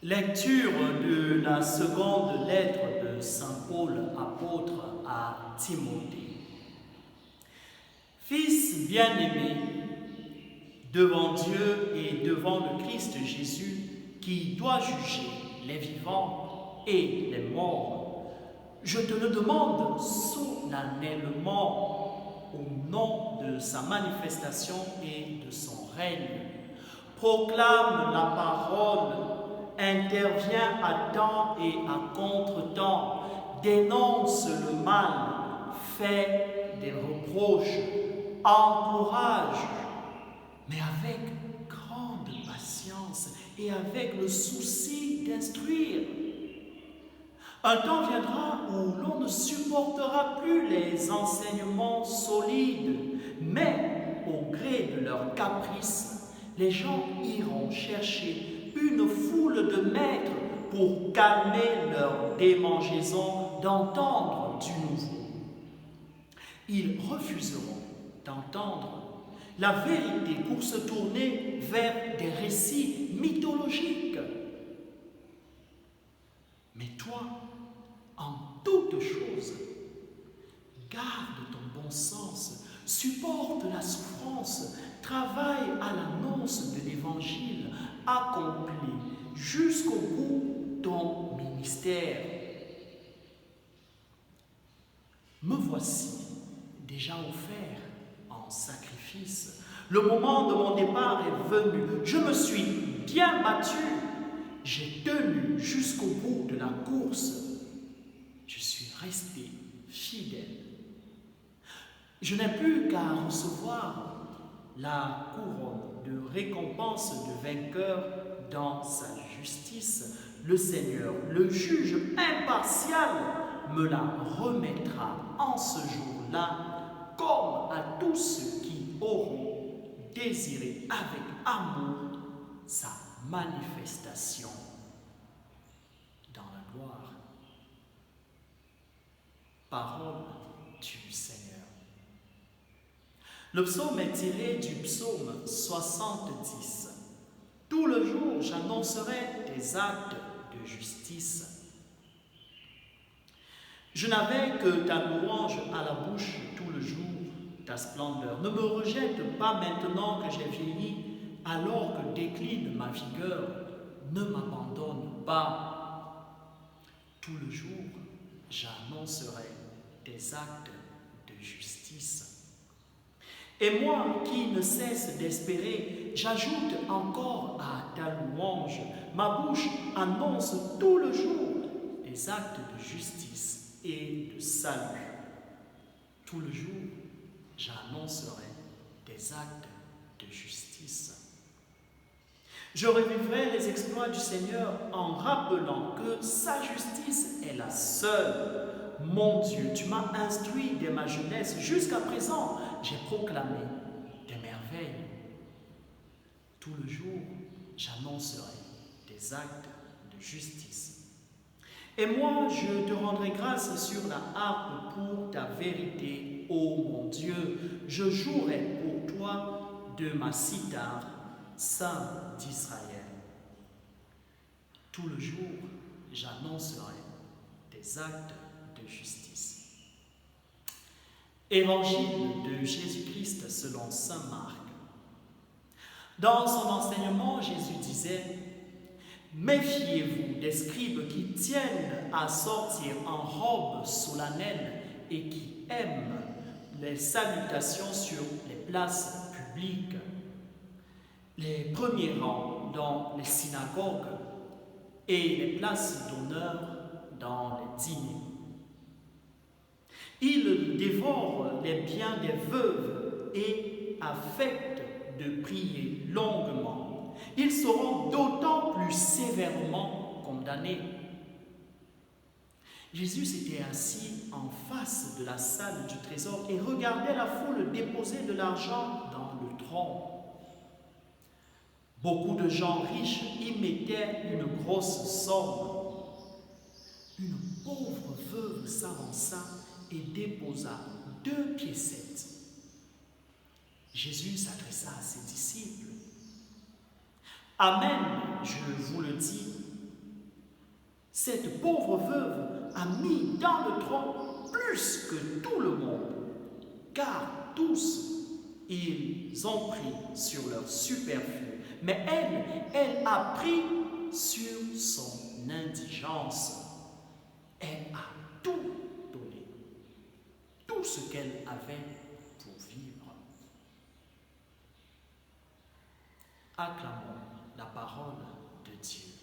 Lecture de la seconde lettre de Saint Paul, apôtre à Timothée. Fils bien-aimé, devant Dieu et devant le Christ Jésus, qui doit juger les vivants et les morts, je te le demande solennellement au nom de sa manifestation et de son règne. Proclame la parole, intervient à temps et à contre-temps, dénonce le mal, fait des reproches, encourage, mais avec grande patience et avec le souci d'instruire. Un temps viendra où l'on ne supportera plus les enseignements solides, mais au gré de leurs caprices, les gens iront chercher une foule de maîtres pour calmer leur démangeaison d'entendre du nouveau. Ils refuseront d'entendre la vérité pour se tourner vers des récits mythologiques. Mais toi, en toutes choses, garde ton bon sens, supporte la souffrance, travaille à l'annonce de l'Évangile, accomplis jusqu'au bout ton ministère. Me voici déjà offert en sacrifice. Le moment de mon départ est venu. Je me suis bien battu. J'ai tenu jusqu'au bout de la course. Je suis resté fidèle. Je n'ai plus qu'à recevoir la couronne de récompense de vainqueur dans sa justice. Le Seigneur, le juge impartial, me la remettra en ce jour-là, comme à tous ceux qui auront désiré avec amour sa manifestation dans la gloire. Parole du Seigneur. Le psaume est tiré du psaume 70. Tout le jour, j'annoncerai tes actes de justice. Je n'avais que ta louange à la bouche tout le jour, ta splendeur. Ne me rejette pas maintenant que j'ai vieilli, alors que décline ma vigueur. Ne m'abandonne pas. Tout le jour, j'annoncerai tes actes de justice. Et moi qui ne cesse d'espérer, j'ajoute encore à ta louange. Ma bouche annonce tout le jour des actes de justice et de salut. Tout le jour, j'annoncerai des actes de justice. Je revivrai les exploits du Seigneur en rappelant que sa justice est la seule. Mon Dieu, tu m'as instruit dès ma jeunesse. Jusqu'à présent, j'ai proclamé tes merveilles. Tout le jour, j'annoncerai des actes de justice. Et moi, je te rendrai grâce sur la harpe pour ta vérité, ô mon Dieu. Je jouerai pour toi de ma cithare, Saint d'Israël. Tout le jour, j'annoncerai tes actes de justice. Évangile de Jésus-Christ selon saint Marc. Dans son enseignement, Jésus disait: méfiez-vous des scribes qui tiennent à sortir en robe solennelle et qui aiment les salutations sur les places publiques, les premiers rangs dans les synagogues et les places d'honneur dans les dîners. Ils dévorent les biens des veuves et affectent de prier longuement. Ils seront d'autant plus sévèrement condamnés. Jésus s'était assis en face de la salle du trésor et regardait la foule déposer de l'argent dans le tronc. Beaucoup de gens riches y mettaient une grosse somme. Une pauvre veuve s'avança et déposa 2 piécettes. Jésus s'adressa à ses disciples. Amen, je vous le dis, Cette pauvre veuve a mis dans le tronc plus que tout le monde, car tous, ils ont pris sur leur superflu, mais elle a pris sur son indigence. Elle a tout donné, tout ce qu'elle avait pour vivre. Acclamons la parole de Dieu.